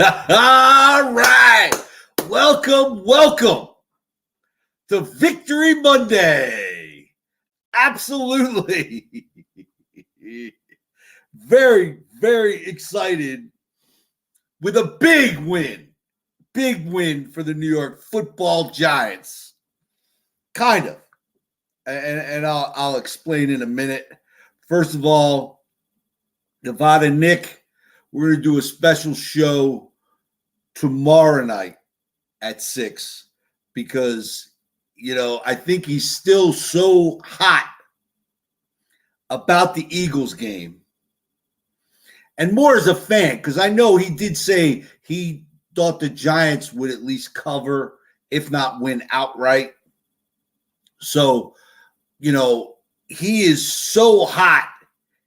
All right. Welcome to Victory Monday. Absolutely. Very, very excited with a big win. Big win for the New York Football Giants. Kind of. And I'll explain in a minute. First of all, Nevada Nick, we're going to do a special show tomorrow night at 6 because, I think he's still so hot about the Eagles game. And more as a fan, because I know he did say he thought the Giants would at least cover, if not win outright. So, he is so hot,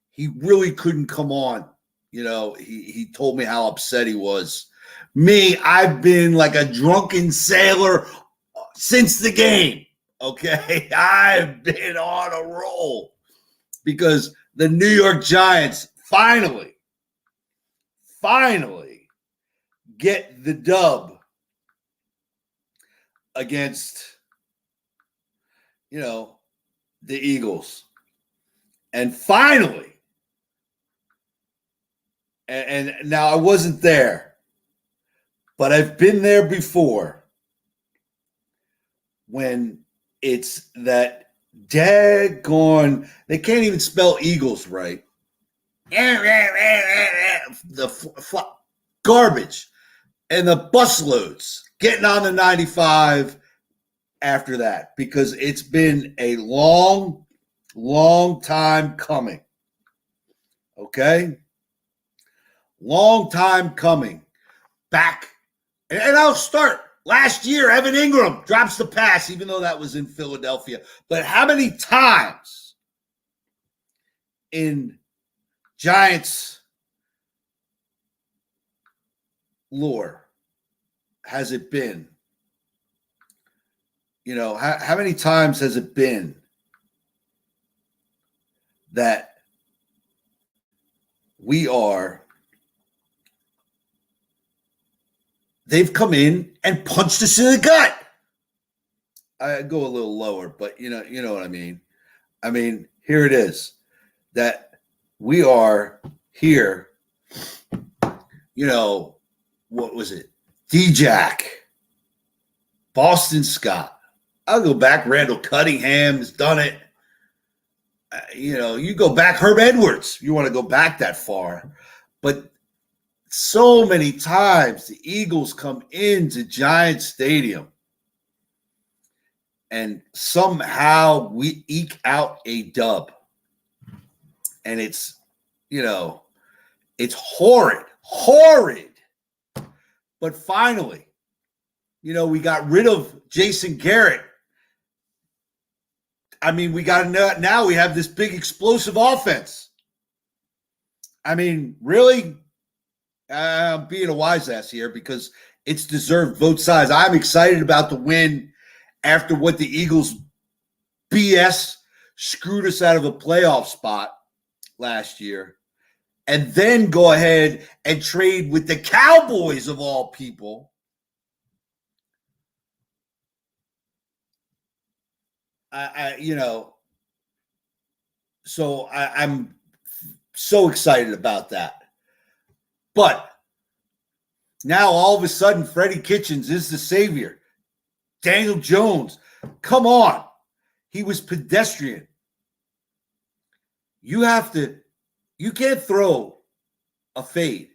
he really couldn't come on. He told me how upset he was. Me, I've been like a drunken sailor since the game, okay? I've been on a roll because the New York Giants finally get the dub against, the Eagles. And finally, and now I wasn't there, but I've been there before when it's that daggone, they can't even spell Eagles right. The garbage and the busloads getting on the 95 after that because it's been a long time coming. Okay? Long time coming. Back. And I'll start. Last year, Evan Ingram drops the pass, even though that was in Philadelphia. But how many times in Giants lore has it been? How many times has it been that they've come in and punched us in the gut? I go a little lower, but you know what I mean. I mean, here it is that we are here. What was it? D-Jack, Boston Scott. I'll go back. Randall Cunningham's done it. You go back. Herb Edwards. You want to go back that far. But so many times the Eagles come into Giant Stadium and somehow we eke out a dub. And it's, it's horrid. But finally, we got rid of Jason Garrett. I mean, now we have this big explosive offense. I mean, really? I'm being a wise ass here because it's deserved both sides. I'm excited about the win after what the Eagles BS screwed us out of a playoff spot last year. And then go ahead and trade with the Cowboys of all people. So I'm so excited about that. But now all of a sudden, Freddie Kitchens is the savior. Daniel Jones, come on. He was pedestrian. You can't throw a fade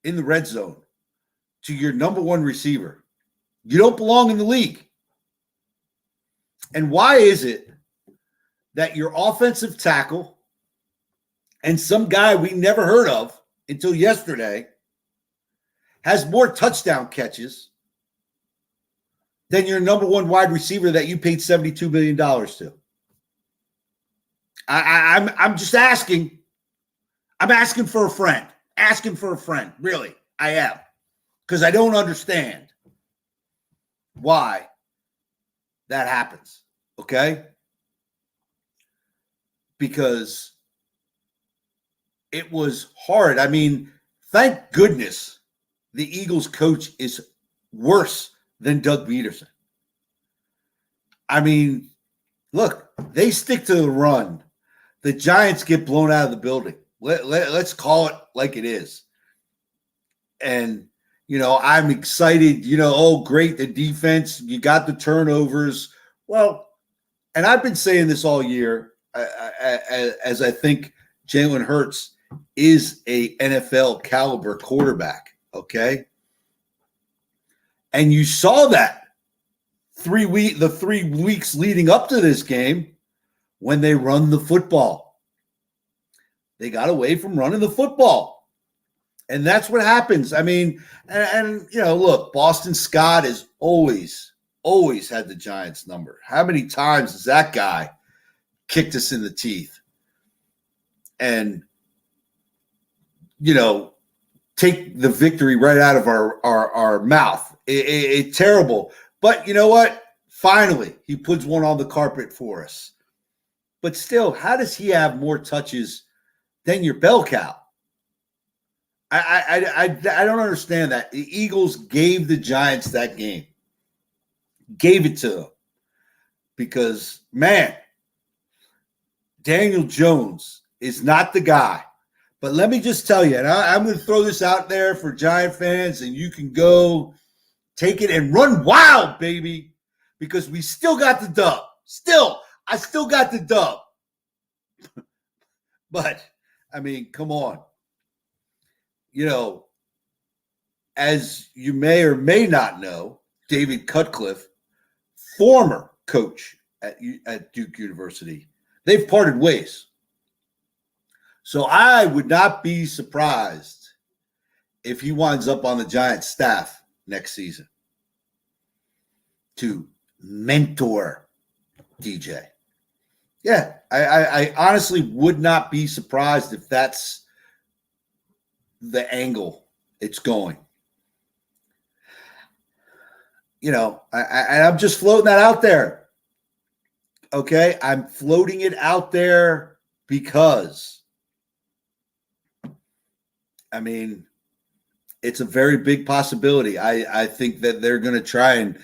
in the red zone to your number one receiver. You don't belong in the league. And why is it that your offensive tackle and some guy we never heard of until yesterday has more touchdown catches than your number one wide receiver that you paid $72 million to? I'm just asking. I'm asking for a friend. Asking for a friend. Really, I am. Because I don't understand why that happens. Okay? Because it was hard. I mean, thank goodness the Eagles coach is worse than Doug Peterson. I mean, look, they stick to the run. The Giants get blown out of the building. Let's call it like it is. And, I'm excited, oh, great, the defense, you got the turnovers. Well, and I've been saying this all year, as I think Jalen Hurts is a NFL caliber quarterback, okay? And you saw that the 3 weeks leading up to this game when they run the football. They got away from running the football. And that's what happens. I mean, and look, Boston Scott has always had the Giants number. How many times has that guy kicked us in the teeth? And, take the victory right out of our mouth. It's terrible. But you know what? Finally, he puts one on the carpet for us. But still, how does he have more touches than your bell cow? I don't understand that. The Eagles gave the Giants that game. Gave it to them. Because, man, Daniel Jones is not the guy. But let me just tell you, and I'm going to throw this out there for Giant fans, and you can go take it and run wild, baby, because we still got the dub. I still got the dub. But, I mean, come on. As you may or may not know, David Cutcliffe, former coach at Duke University, they've parted ways. So I would not be surprised if he winds up on the Giants staff next season to mentor DJ. Yeah, I honestly would not be surprised if that's the angle it's going. I'm just floating that out there. Okay, I'm floating it out there because I mean, it's a very big possibility. I think that they're going to try and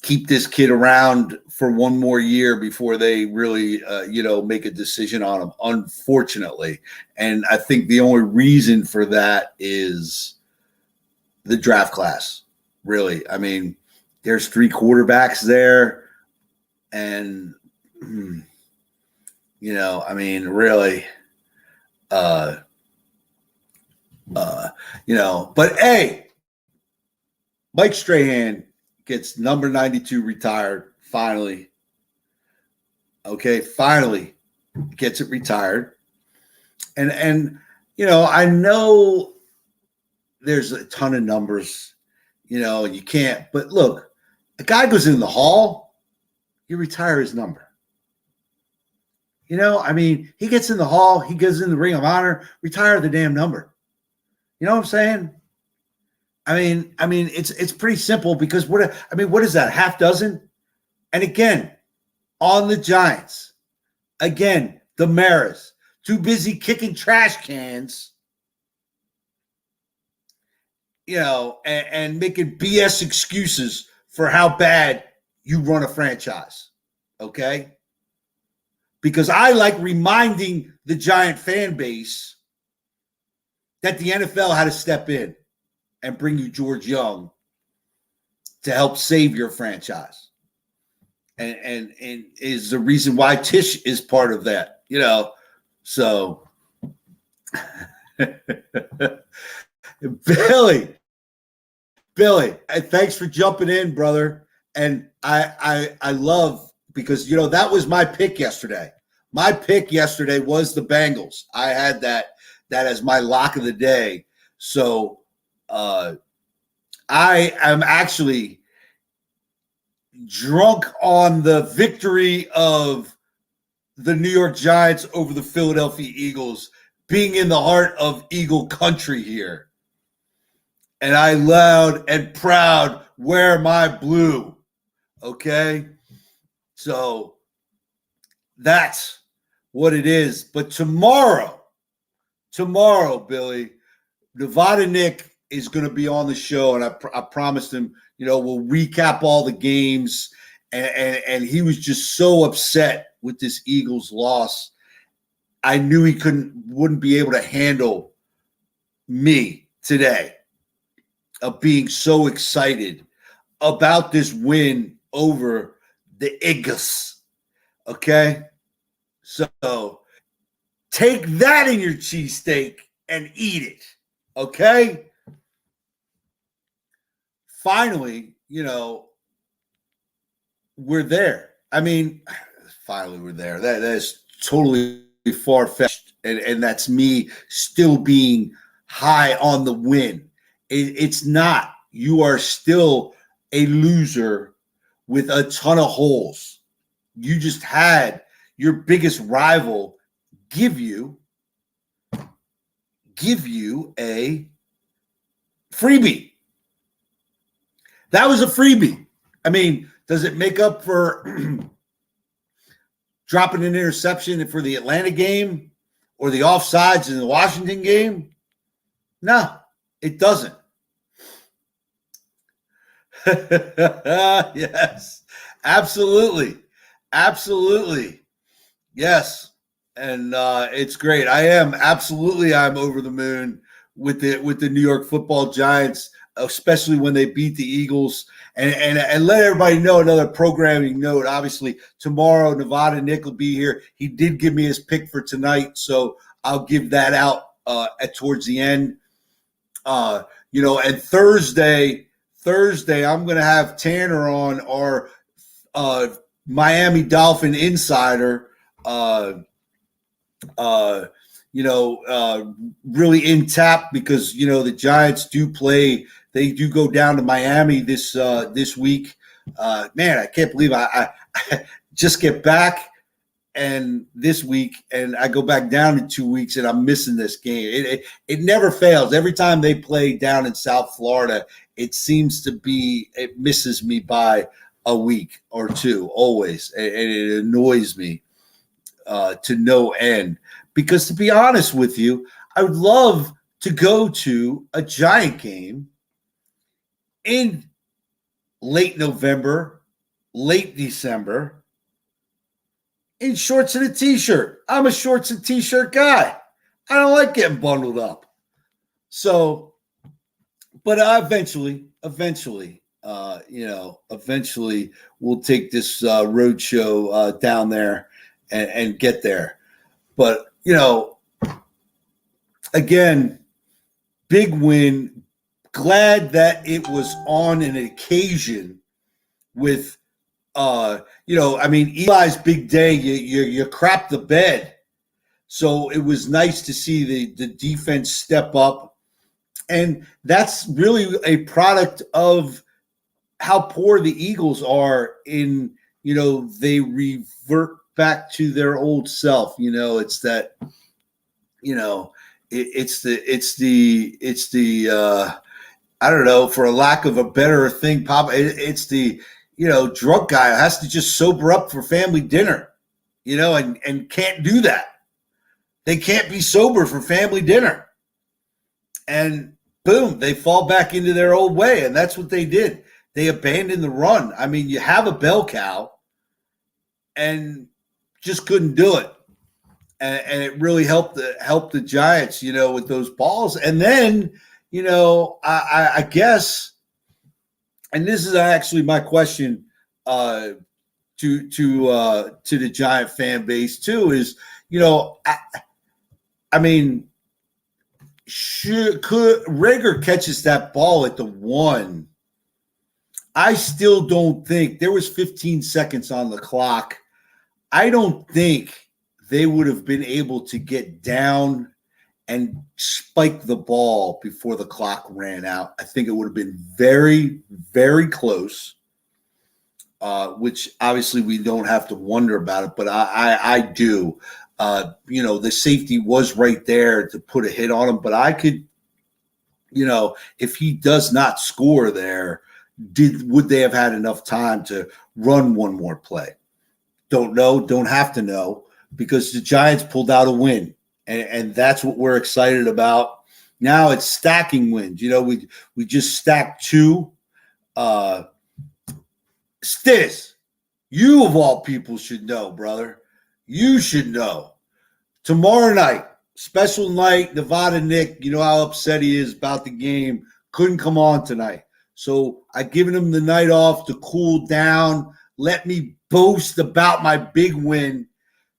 keep this kid around for one more year before they really make a decision on him, unfortunately. And I think the only reason for that is the draft class, really. I mean, there's 3 quarterbacks there, and really, but hey, Mike Strahan gets number 92 retired finally. Okay, finally gets it retired. And I know there's a ton of numbers, you can't, but look, a guy goes in the hall, you retire his number. He gets in the hall, he goes in the Ring of Honor, retire the damn number. You know what I'm saying? I mean, it's pretty simple because what is that? Half dozen? And again, on the Giants, again, the Maras, too busy kicking trash cans, and making BS excuses for how bad you run a franchise. Okay? Because I like reminding the Giant fan base that the NFL had to step in and bring you George Young to help save your franchise. And is the reason why Tish is part of that, So Billy, thanks for jumping in, brother. And I love, because that was my pick yesterday. My pick yesterday was the Bengals. I had that as my lock of the day. So I am actually drunk on the victory of the New York Giants over the Philadelphia Eagles, being in the heart of Eagle country here. And I loud and proud wear my blue. Okay? So that's what it is. But tomorrow, Billy, Nevada Nick is going to be on the show, and I promised him, we'll recap all the games. And he was just so upset with this Eagles loss. I knew he wouldn't be able to handle me today of being so excited about this win over the Eagles. Okay? So take that in your cheesesteak and eat it. Okay? Finally, we're there. I mean, finally we're there. That is totally far-fetched. And that's me still being high on the win. It's not. You are still a loser with a ton of holes. You just had your biggest rival give you a freebie. That was a freebie. I mean, does it make up for dropping an interception for the Atlanta game or the offsides in the Washington game? No, it doesn't. Yes, absolutely. Absolutely. Yes. And it's great. I'm over the moon with the New York Football Giants, especially when they beat the Eagles. And let everybody know, another programming note, obviously tomorrow Nevada Nick will be here. He did give me his pick for tonight, so I'll give that out towards the end. And Thursday I'm going to have Tanner on, our Miami Dolphin insider, really in tap because, the Giants they do go down to Miami this week. Man, I can't believe I just get back and this week and I go back down in 2 weeks and I'm missing this game. It never fails. Every time they play down in South Florida, it misses me by a week or two always. And it annoys me to no end. Because to be honest with you, I would love to go to a Giant game in late November, late December, in shorts and a T-shirt. I'm a shorts and T-shirt guy. I don't like getting bundled up. So, but eventually, we'll take this road show down there and get there. But, again, big win. Glad that it was on an occasion with, Eli's big day. You crap the bed. So it was nice to see the defense step up. And that's really a product of how poor the Eagles are in, they revert back to their old self. It's that, it's the I don't know, for a lack of a better thing, Pop, it's the, drunk guy who has to just sober up for family dinner, and can't do that. They can't be sober for family dinner. And boom, they fall back into their old way. And that's what they did. They abandoned the run. I mean, you have a bell cow and just couldn't do it. And it really helped the Giants, with those balls. And then, I guess, and this is actually my question to the Giant fan base too, is, could Rager catches that ball at the 1? I still don't think there was 15 seconds on the clock. I don't think they would have been able to get down and spike the ball before the clock ran out. I think it would have been very, very close, which obviously we don't have to wonder about it, but I do. The safety was right there to put a hit on him, but I could, if he does not score there, would they have had enough time to run one more play? Don't know, don't have to know, because the Giants pulled out a win, and that's what we're excited about. Now it's stacking wins. We just stacked 2. Stiz, you of all people should know, brother. You should know. Tomorrow night, special night, Nevada Nick, you know how upset he is about the game. Couldn't come on tonight. So I've given him the night off to cool down. Let me boast about my big win.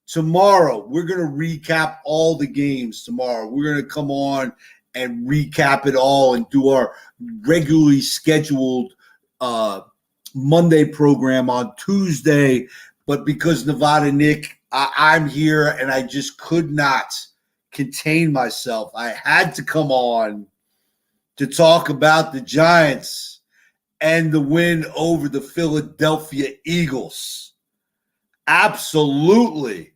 Tomorrow, we're going to recap all the games tomorrow. We're going to come on and recap it all and do our regularly scheduled Monday program on Tuesday. But because Nevada Nick, I'm here and I just could not contain myself. I had to come on to talk about the Giants and the win over the Philadelphia Eagles. Absolutely.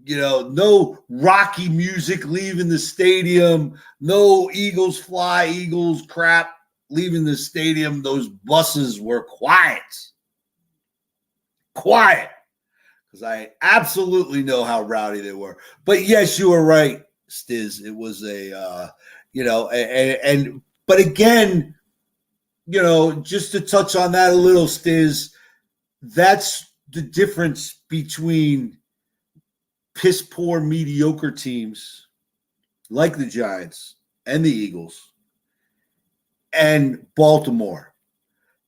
No Rocky music leaving the stadium, no Eagles fly, Eagles crap leaving the stadium. Those buses were quiet. Quiet. Because I absolutely know how rowdy they were. But yes, you were right, Stiz. It was but again, just to touch on that a little, Stiz, that's the difference between piss poor, mediocre teams like the Giants and the Eagles and Baltimore.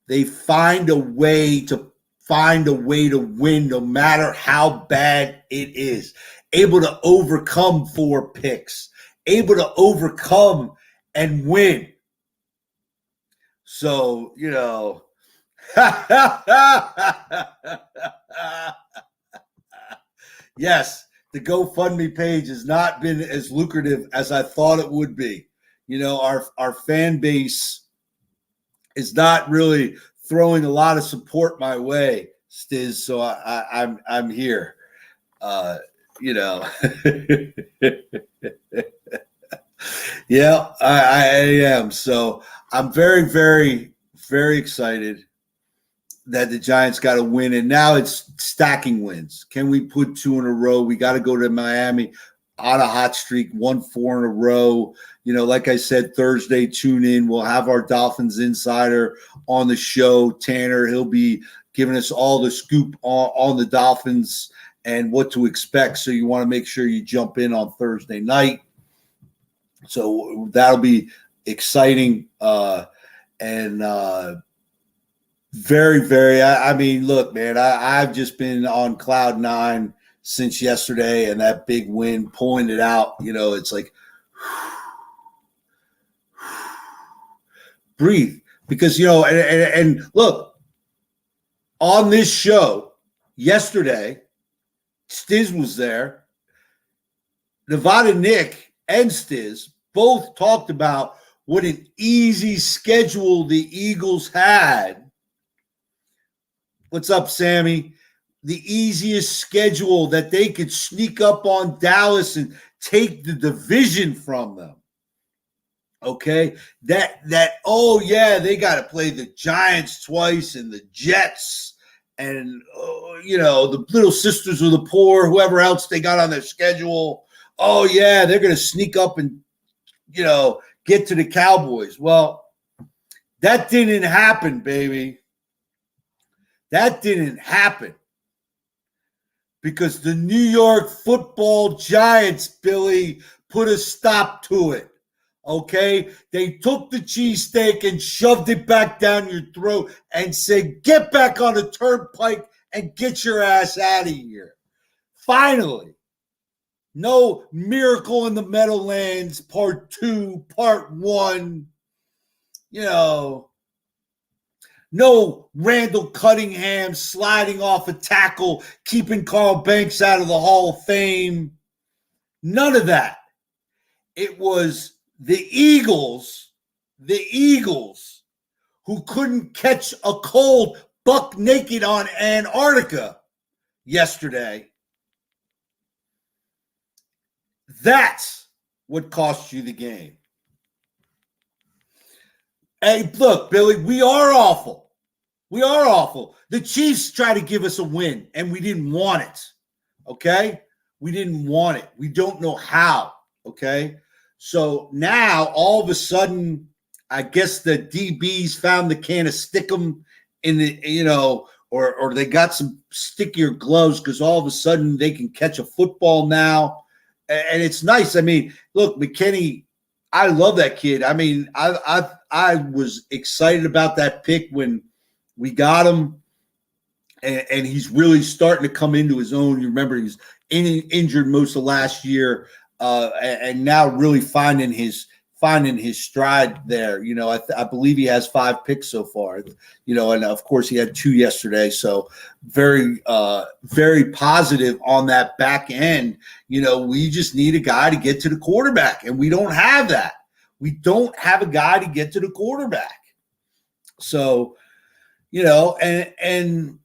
They find a way to win no matter how bad it is. Able to overcome 4 picks, able to overcome and win. So, yes, the GoFundMe page has not been as lucrative as I thought it would be. Our fan base is not really throwing a lot of support my way, Stiz. So I'm here. Yeah, I am. So I'm very, very, very excited that the Giants got a win, and now it's stacking wins. Can we put 2 in a row? We got to go to Miami on a hot streak, 1-4 in a row. Like I said, Thursday, tune in. We'll have our Dolphins insider on the show, Tanner. He'll be giving us all the scoop on the Dolphins and what to expect. So you want to make sure you jump in on Thursday night. So that'll be exciting. Very, very, look, man, I've just been on cloud 9 since yesterday, and that big win, pulling it out, it's like, breathe. Because, and look, on this show yesterday, Stiz was there. Nevada Nick and Stiz both talked about what an easy schedule the Eagles had. What's up, Sammy? The easiest schedule that they could sneak up on Dallas and take the division from them. Okay? Oh yeah, they got to play the Giants twice and the Jets and the Little Sisters of the Poor, whoever else they got on their schedule. Oh yeah, they're going to sneak up and get to the Cowboys. Well, that didn't happen, baby. That didn't happen because the New York Football Giants, Billy, put a stop to it. Okay? They took the cheesesteak and shoved it back down your throat and said, get back on the turnpike and get your ass out of here. Finally. No Miracle in the Meadowlands Part 2, Part 1. No Randall Cunningham sliding off a tackle, keeping Carl Banks out of the Hall of Fame. None of that. It was the Eagles, who couldn't catch a cold buck naked on Antarctica yesterday. That's what cost you the game. Hey, look, Billy, we are awful. We are awful. The Chiefs tried to give us a win, and we didn't want it. Okay? We didn't want it. We don't know how. Okay? So now all of a sudden, I guess the DBs found the can of stickum in the, or they got some stickier gloves because all of a sudden they can catch a football now. And it's nice. I mean, look, McKinney, I love that kid. I mean, I was excited about that pick when we got him, and he's really starting to come into his own. You remember he was injured most of last year, and now really finding his stride there. I believe he has 5 picks so far. And of course he had 2 yesterday. So very, very positive on that back end. We just need a guy to get to the quarterback, and we don't have that. We don't have a guy to get to the quarterback. So, and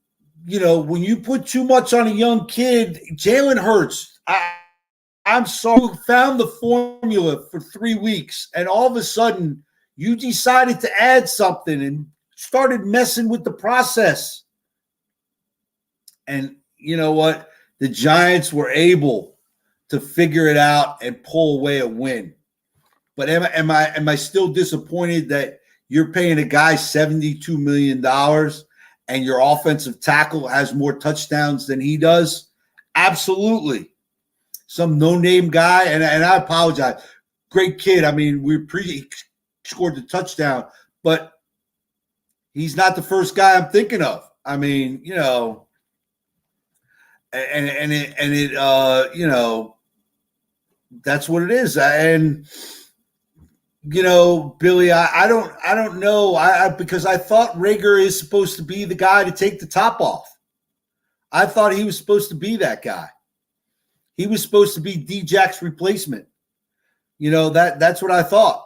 when you put too much on a young kid, Jalen Hurts, I'm sorry, found the formula for 3 weeks, and all of a sudden you decided to add something and started messing with the process. And you know what? The Giants were able to figure it out and pull away a win. But am I still disappointed that you're paying a guy $72 million and your offensive tackle has more touchdowns than he does? Absolutely. Some no-name guy, and I apologize. Great kid. I mean, he scored the touchdown, but he's not the first guy I'm thinking of. I mean, that's what it is. And Billy, I don't know. Because I thought Rager is supposed to be the guy to take the top off. I thought he was supposed to be that guy. He was supposed to be D-Jack's replacement. That's what I thought.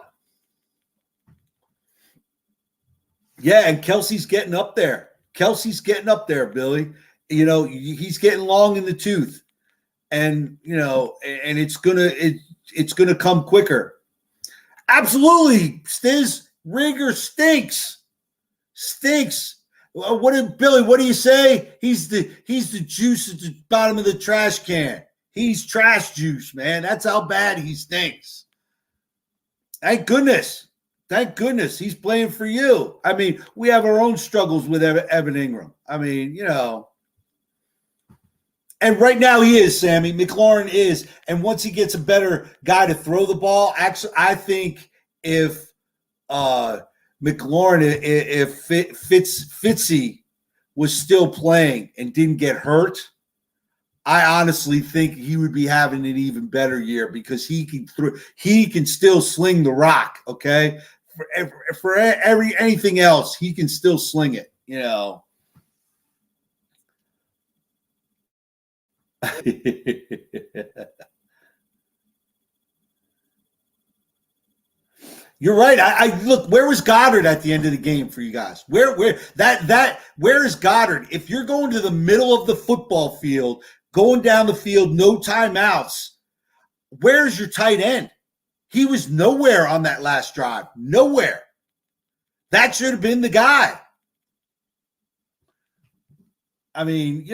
Yeah, and Kelsey's getting up there. Billy. He's getting long in the tooth. And, and it's gonna come quicker. Absolutely, Stiz. Rager stinks. Billy? What do you say? He's the juice at the bottom of the trash can. He's trash juice, man. That's how bad he stinks. Thank goodness he's playing for you. I mean, we have our own struggles with Evan Ingram. I mean, and right now he is, Sammy. McLaurin is. And once he gets a better guy to throw the ball, actually, I think if McLaurin, if Fitzy was still playing and didn't get hurt, I honestly think he would be having an even better year because he can still sling the rock. Okay, for anything else, he can still sling it. You're right. I look. Where was Goddard at the end of the game for you guys? Where is Goddard? If you're going to the middle of the football field, going down the field, no timeouts, where's your tight end? He was nowhere on that last drive. Nowhere. That should have been the guy. I mean,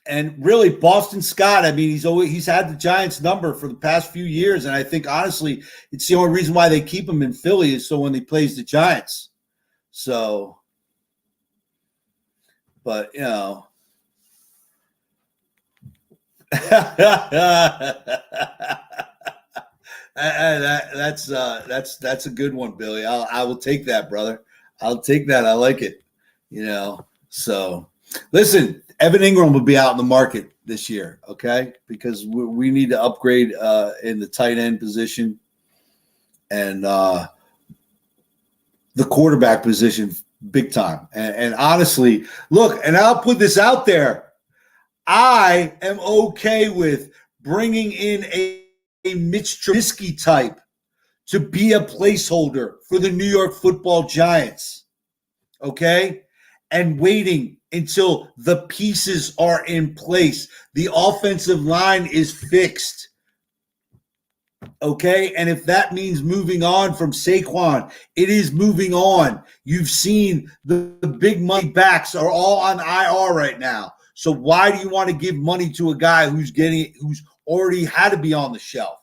and really Boston Scott, I mean, he's had the Giants number for the past few years. And I think honestly, it's the only reason why they keep him in Philly is so when he plays the Giants. So, but that's a good one, Billy. I will take that, brother. I'll take that. I like it. So listen, Evan Ingram will be out in the market this year, okay? Because we need to upgrade in the tight end position and the quarterback position big time. And honestly, look, and I'll put this out there. I am okay with bringing in a Mitch Trubisky type to be a placeholder for the New York Football Giants, okay? And waiting until the pieces are in place. The offensive line is fixed, okay? And if that means moving on from Saquon, it is moving on. You've seen the big money backs are all on IR right now. So why do you want to give money to a guy who's already had to be on the shelf?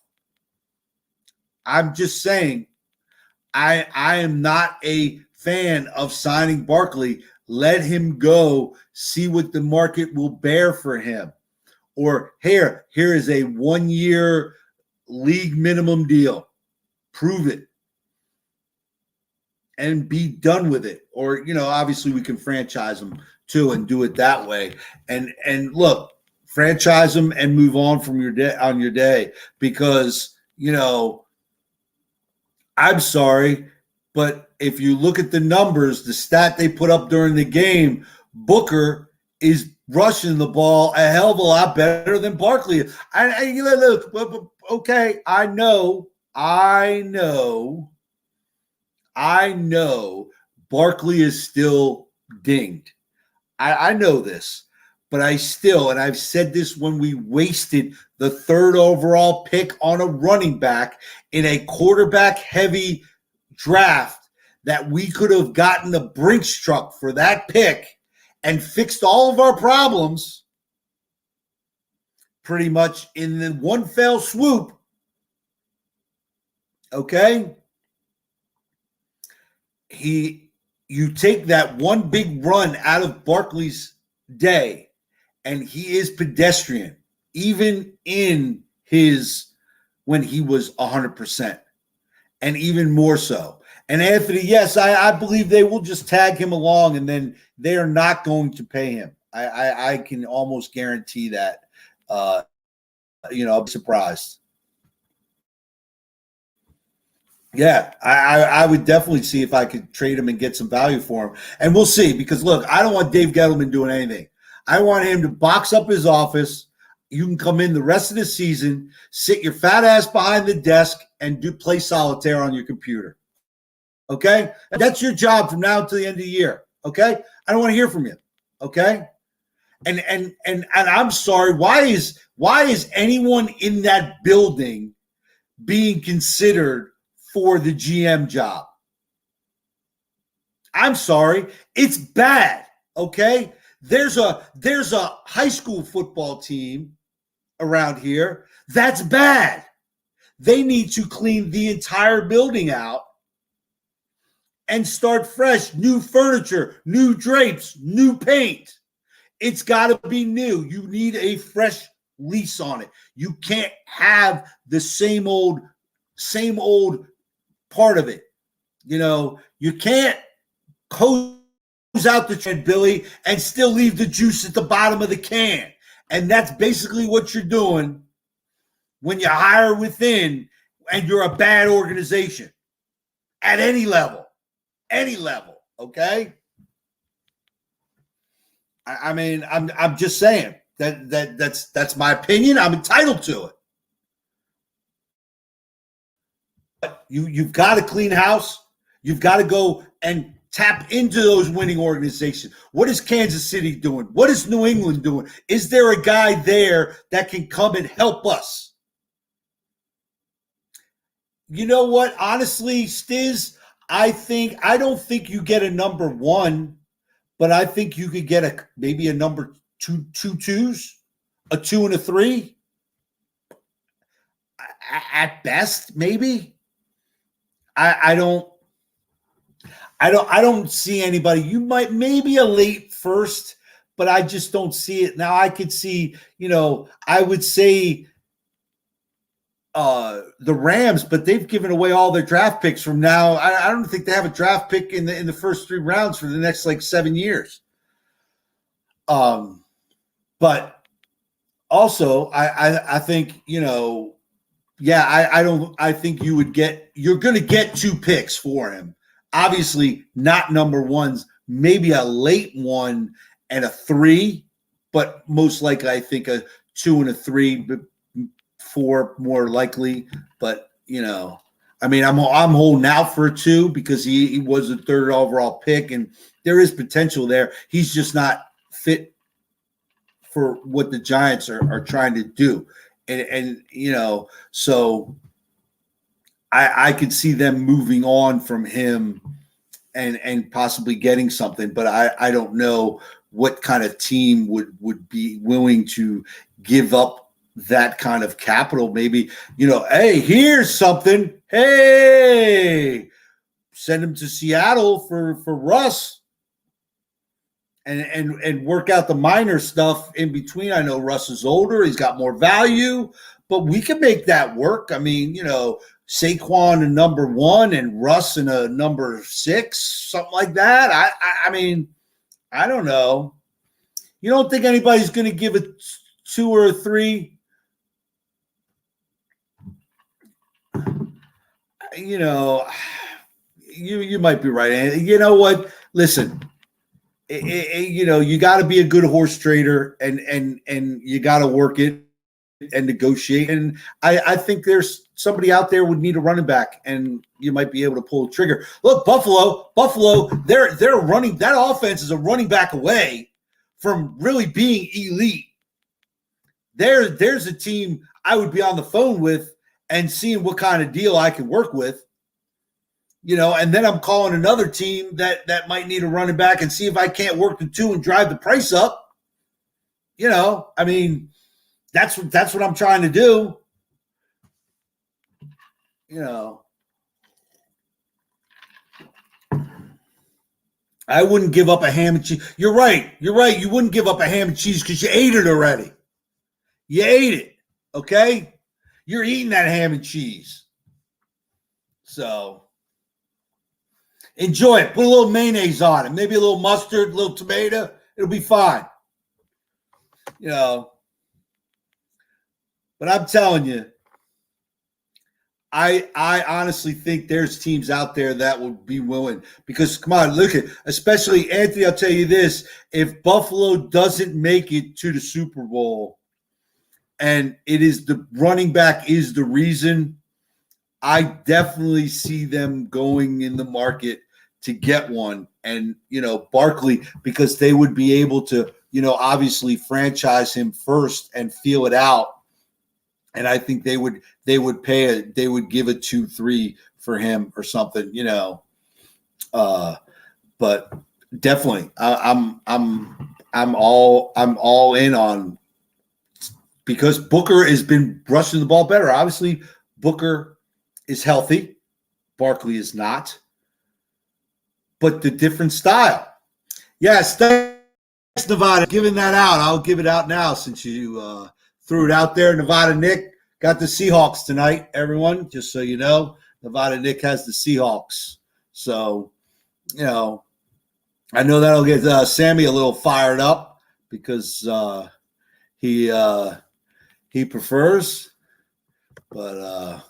I'm just saying, I am not a fan of signing Barkley. Let him go, see what the market will bear for him. Or here is a 1-year league minimum deal. Prove it and be done with it. Or, obviously we can franchise him too and do it that way. And look, franchise him and move on from your day on your day, because, I'm sorry, but if you look at the numbers, the stat they put up during the game, Booker is rushing the ball a hell of a lot better than Barkley. Look, okay, I know Barkley is still dinged. I know this, but and I've said this when we wasted the 3rd overall pick on a running back in a quarterback-heavy draft, that we could have gotten a Brinks truck for that pick and fixed all of our problems pretty much in the one fell swoop. Okay? You take that one big run out of Barkley's day, and he is pedestrian, even in when he was 100%, and even more so. And Anthony, yes, I believe they will just tag him along, and then they are not going to pay him. I can almost guarantee that. I'll be surprised. Yeah, I would definitely see if I could trade him and get some value for him. And we'll see, because, look, I don't want Dave Gettleman doing anything. I want him to box up his office. You can come in the rest of the season, sit your fat ass behind the desk, and play solitaire on your computer. Okay? That's your job from now until the end of the year. Okay? I don't want to hear from you. Okay? And I'm sorry, why is anyone in that building being considered for the GM job? I'm sorry, it's bad. Okay? There's a high school football team around here that's bad. They need to clean the entire building out and start fresh. New furniture, new drapes, new paint. It's got to be new. You need a fresh lease on it. You can't have the same old part of it. You can't close out the can, Billy, and still leave the juice at the bottom of the can. And that's basically what you're doing when you hire within and you're a bad organization at any level, okay? I mean, I'm just saying that's my opinion. I'm entitled to it. But you've got to clean house. You've got to go and tap into those winning organizations. What is Kansas City doing? What is New England doing? Is there a guy there that can come and help us? You know what? Honestly, Stiz, I don't think you get a number 1, but I think you could get maybe a number two twos, a 2 and a 3 at best, maybe. I don't see anybody. You might maybe a late first, but I just don't see it. Now I could see, I would say the Rams, but they've given away all their draft picks from now. I don't think they have a draft pick in the first 3 rounds for the next 7 years. But also I think, I think you're going to get 2 picks for him. Obviously not number 1s, maybe a late 1 and a 3, but most likely I think a 2 and a 3, 4 more likely. But I mean, I'm holding out for a 2 because he was a 3rd overall pick, and there is potential there. He's just not fit for what the Giants are trying to do, and so I could see them moving on from him and possibly getting something, but I don't know what kind of team would be willing to give up that kind of capital. Maybe, hey, here's something. Hey, send him to Seattle for Russ and work out the minor stuff in between. I know Russ is older. He's got more value, but we can make that work. I mean, Saquon in number 1 and Russ in a number 6, something like that. I mean, I don't know. You don't think anybody's going to give it 2 or 3? You might be right. And you know what? Listen, you got to be a good horse trader, and you got to work it and negotiate. And I think there's somebody out there would need a running back, and you might be able to pull the trigger. Look, Buffalo, they're running. That offense is a running back away from really being elite. There's a team I would be on the phone with and seeing what kind of deal I can work with. And then I'm calling another team that might need a running back and see if I can't work the two and drive the price up. I mean, that's what I'm trying to do. I wouldn't give up a ham and cheese. You're right. You wouldn't give up a ham and cheese because you ate it already. You ate it. Okay? You're eating that ham and cheese. So enjoy it. Put a little mayonnaise on it. Maybe a little mustard, a little tomato. It'll be fine. But I'm telling you, I honestly think there's teams out there that would be willing, because come on, look at, especially Anthony, I'll tell you this, if Buffalo doesn't make it to the Super Bowl and it is the running back is the reason, I definitely see them going in the market to get one. And, Barkley, because they would be able to, obviously franchise him first and feel it out. And I think they would pay they would give a 2-3 for him or something, but definitely I'm all in on, because Booker has been rushing the ball better. Obviously, Booker is healthy. Barkley is not. But the different style. Yes, thanks, Nevada. Giving that out. I'll give it out now since you threw it out there. Nevada Nick got the Seahawks tonight, everyone, just so you know. Nevada Nick has the Seahawks. So, I know that'll get Sammy a little fired up because he prefers. But,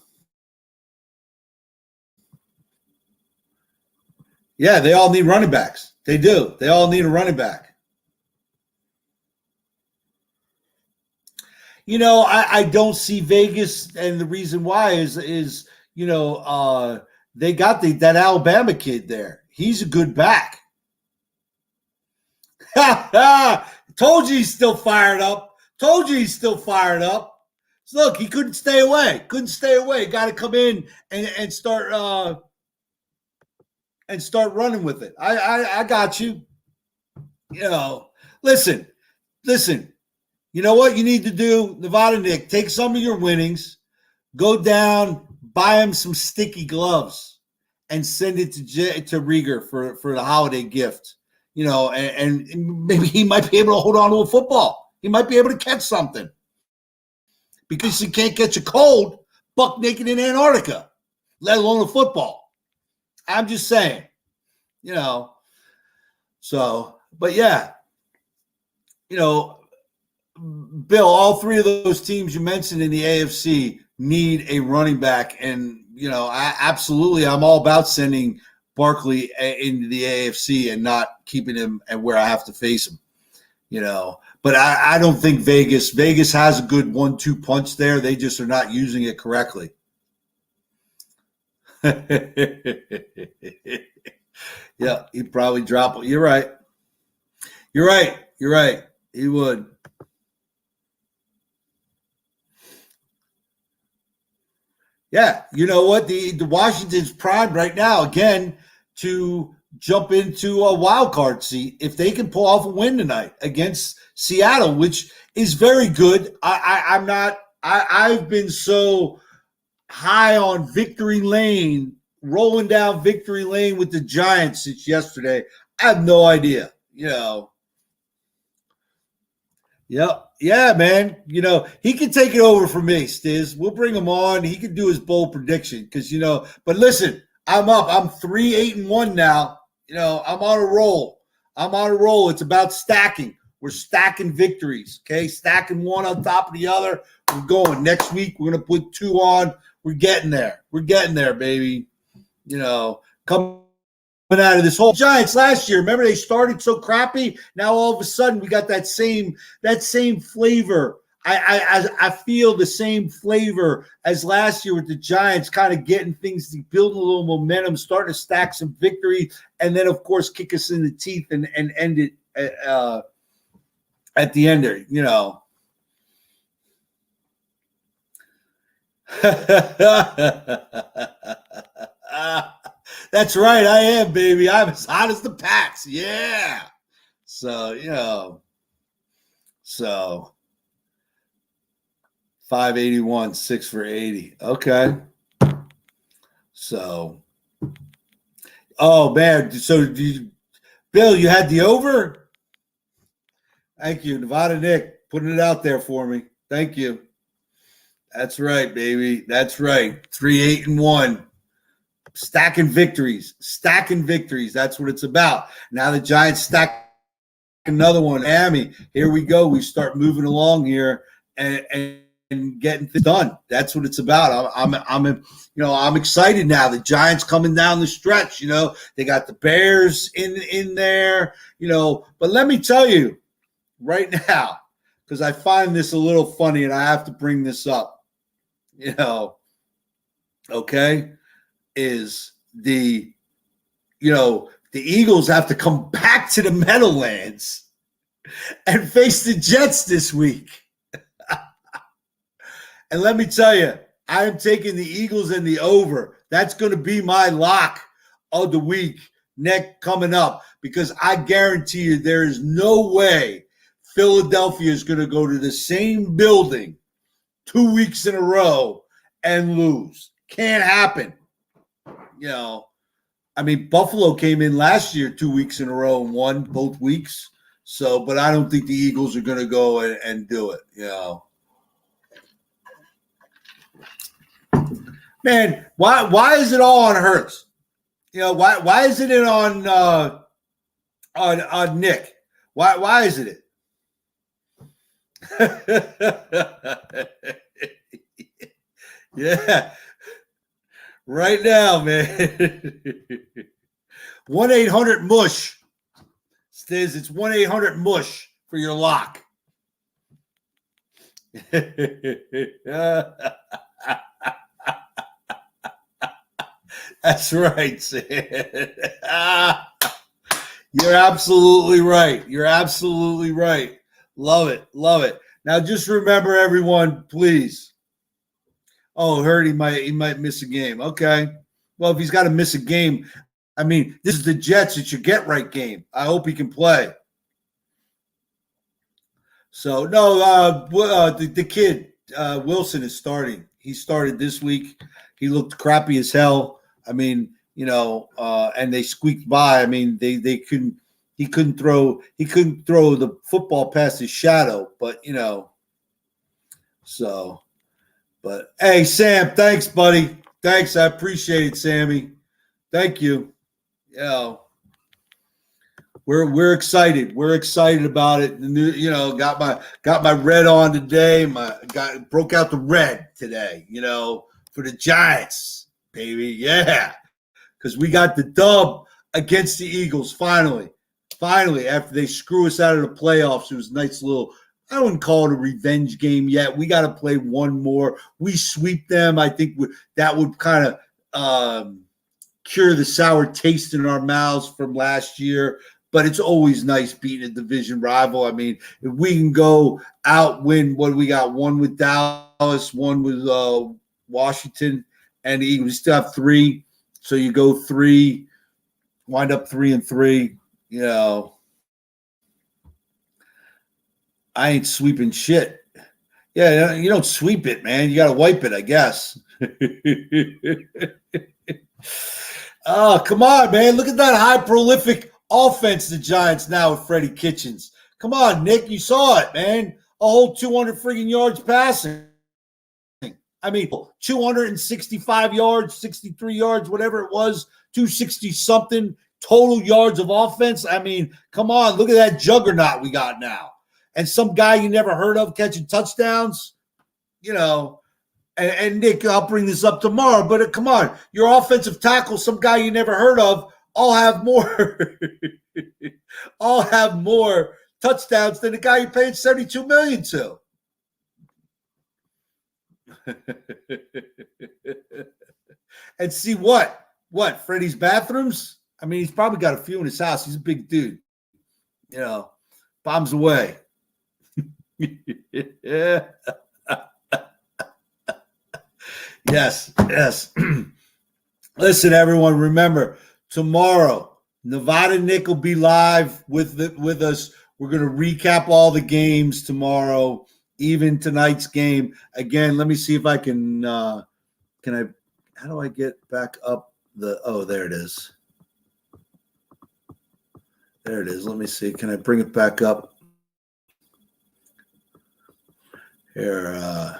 yeah, they all need running backs. They do. They all need a running back. I don't see Vegas, and the reason why is they got that Alabama kid there. He's a good back. Told you he's still fired up. So look, he couldn't stay away. Got to come in and start running with it. I got you. Listen. You know what you need to do, Nevada Nick? Take some of your winnings, go down, buy him some sticky gloves, and send it to Rieger for the holiday gift. And maybe he might be able to hold on to a football. He might be able to catch something, because he can't catch a cold buck naked in Antarctica, let alone a football. I'm just saying, So, but yeah, Bill, all three of those teams you mentioned in the AFC need a running back. And, I'm all about sending Barkley into the AFC and not keeping him and where I have to face him, But I don't think Vegas has a good 1-2 punch there. They just are not using it correctly. Yeah, he'd probably drop it. You're right. He would. Yeah, you know what? The Washington's primed right now again to jump into a wild card seat if they can pull off a win tonight against Seattle, which is very good. I'm not. I've been so high on victory lane, rolling down victory lane with the Giants since yesterday. I have no idea. Yep. Yeah, man. He can take it over for me, Stiz. We'll bring him on. He can do his bold prediction because, but listen, I'm up. I'm 3-8-1 now. I'm on a roll. It's about stacking. We're stacking victories, okay? Stacking one on top of the other. We're going. Next week, we're going to put 2 on. We're getting there. We're getting there, baby. Coming out of this whole Giants last year. Remember, they started so crappy. Now all of a sudden, we got that same flavor. I feel the same flavor as last year with the Giants, kind of getting things, building a little momentum, starting to stack some victory, and then of course kick us in the teeth and end it at the end there. That's right. I am, baby. I'm as hot as the Pats. Yeah. So, 581, 6 for 80. Okay. So, oh, man. So, Bill, you had the over? Thank you. Nevada Nick, putting it out there for me. Thank you. That's right, baby. That's right. 3-8-1. Stacking victories. That's what it's about. Now the Giants stack another one. Miami. Here we go. We start moving along here and getting things done. That's what it's about. I'm excited now. The Giants coming down the stretch. They got the Bears in there. But let me tell you right now, because I find this a little funny, and I have to bring this up. Okay. Is the Eagles have to come back to the Meadowlands and face the Jets this week. And let me tell you, I am taking the Eagles and the over. That's going to be my lock of the week coming up, because I guarantee you there is no way Philadelphia is going to go to the same building 2 weeks in a row and lose. Can't happen. Buffalo came in last year 2 weeks in a row and won both weeks. So, but I don't think the Eagles are going to go and do it. Man, why is it all on Hurts? Why isn't it on Nick? Why isn't it? Yeah. Right now, man. 1-800-MUSH. Stiz, it's 1-800-MUSH for your lock. That's right, Sam. You're absolutely right. Love it. Now, just remember, everyone, please. Oh, heard he might miss a game. Okay. Well, if he's got to miss a game, this is the Jets. It's your get right game. I hope he can play. So no, the kid Wilson is starting. He started this week. He looked crappy as hell. And they squeaked by. They couldn't. He couldn't throw the football past his shadow. But so. But hey, Sam, thanks, buddy. Thanks, I appreciate it, Sammy. Thank you. We're excited. We're excited about it. Got my red on today. Broke out the red today. For the Giants, baby. Yeah, because we got the dub against the Eagles finally. After they screw us out of the playoffs, it was a nice little. I wouldn't call it a revenge game yet. We got to play one more. We sweep them. I think that would kind of cure the sour taste in our mouths from last year. But it's always nice beating a division rival. If we can go out, win what we got, one with Dallas, one with Washington, and the Eagles. We still have 3. So you go 3, wind up 3-3. You know, I ain't sweeping shit. Yeah, you don't sweep it, man. You got to wipe it, I guess. Oh, come on, man. Look at that high prolific offense the Giants now with Freddie Kitchens. Come on, Nick. You saw it, man. A whole 200 friggin' yards passing. I mean, 265 yards, 63 yards, whatever it was, 260 something total yards of offense. I mean, come on. Look at that juggernaut we got now. And some guy you never heard of catching touchdowns, you know. And Nick, I'll bring this up tomorrow, but come on, your offensive tackle, some guy you never heard of, all have more, all have more touchdowns than the guy you paid $72 million to. And see what? Freddie's bathrooms? I mean, he's probably got a few in his house. He's a big dude. You know, bombs away. Yeah. Yes. Listen, everyone, remember, tomorrow, Nevada Nick will be live with us. We're going to recap all the games tomorrow, even tonight's game. Again, let me see if I can how do I get back up there it is. There it is. Let me see. Can I bring it back up? Here,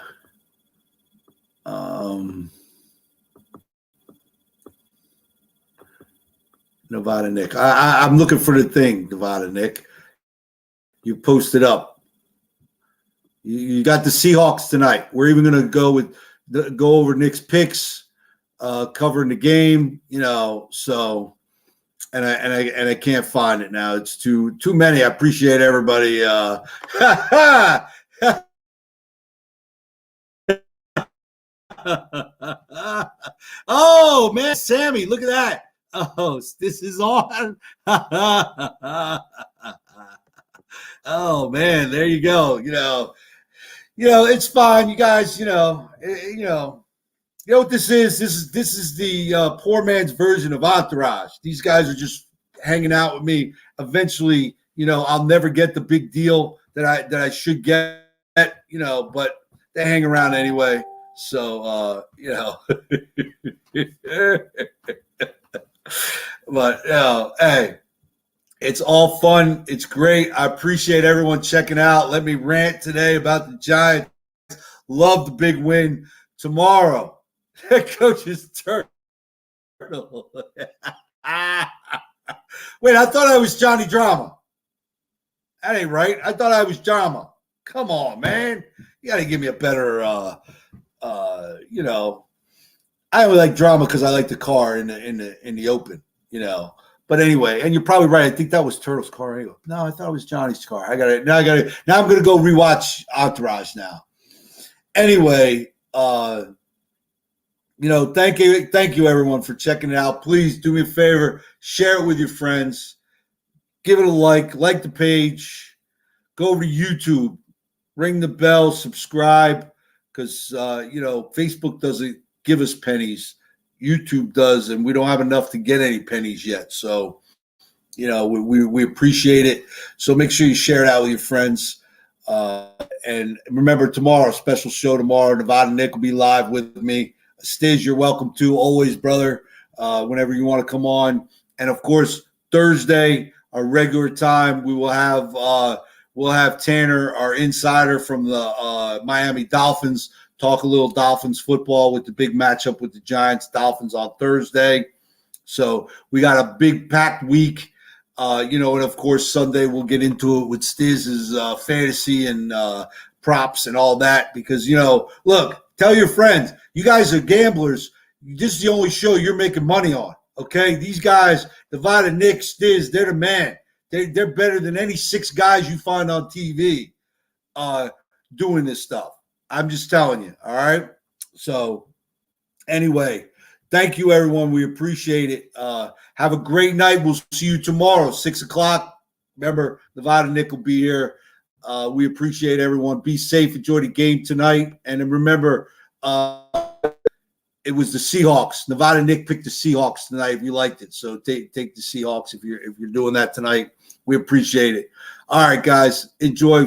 Nevada Nick. I'm looking for the thing, Nevada Nick. You posted up. You got the Seahawks tonight. We're even going to go over Nick's picks, covering the game. You know, so and I can't find it now. It's too many. I appreciate everybody. Oh man, Sammy, look at that. Oh, this is on. Oh man, there you go. You know, it's fine, you guys. You know what this is. This is the poor man's version of Entourage. These guys are just hanging out with me. Eventually, you know, I'll never get the big deal that I should get. You know, but they hang around anyway. So, you know, but, hey, it's all fun. It's great. I appreciate everyone checking out. Let me rant today about the Giants. Love the big win tomorrow. Coach's turtle. Wait, I thought I was Johnny Drama. That ain't right. I thought I was Drama. Come on, man. You got to give me a better you know, I only like drama because I like the car in the open, you know. But anyway, and you're probably right. I think that was Turtle's car. Anyway. No, I thought it was Johnny's car. Now I'm gonna go rewatch Entourage now. Anyway, you know, thank you everyone for checking it out. Please do me a favor, share it with your friends, give it a like the page, go over to YouTube, ring the bell, subscribe. Because, you know, Facebook doesn't give us pennies. YouTube does, and we don't have enough to get any pennies yet. So, you know, we appreciate it. So make sure you share it out with your friends. And remember, tomorrow, special show tomorrow. Nevada Nick will be live with me. Stiz, you're welcome to. Always, brother, whenever you want to come on. And, of course, Thursday, our regular time, we will have we'll have Tanner, our insider from the Miami Dolphins, talk a little Dolphins football with the big matchup with the Giants Dolphins on Thursday. So we got a big packed week, you know, and of course Sunday we'll get into it with Stiz's fantasy and props and all that because, you know, look, tell your friends, you guys are gamblers. This is the only show you're making money on, okay? These guys, Nevada Nick, Stiz, they're the man. They're better than any 6 guys you find on TV doing this stuff. I'm just telling you, all right? So anyway, thank you, everyone. We appreciate it. Have a great night. We'll see you tomorrow, 6 o'clock. Remember, Nevada Nick will be here. We appreciate everyone. Be safe. Enjoy the game tonight. And then remember, it was the Seahawks. Nevada Nick picked the Seahawks tonight if you liked it. So take the Seahawks if you're doing that tonight. We appreciate it. All right, guys. Enjoy.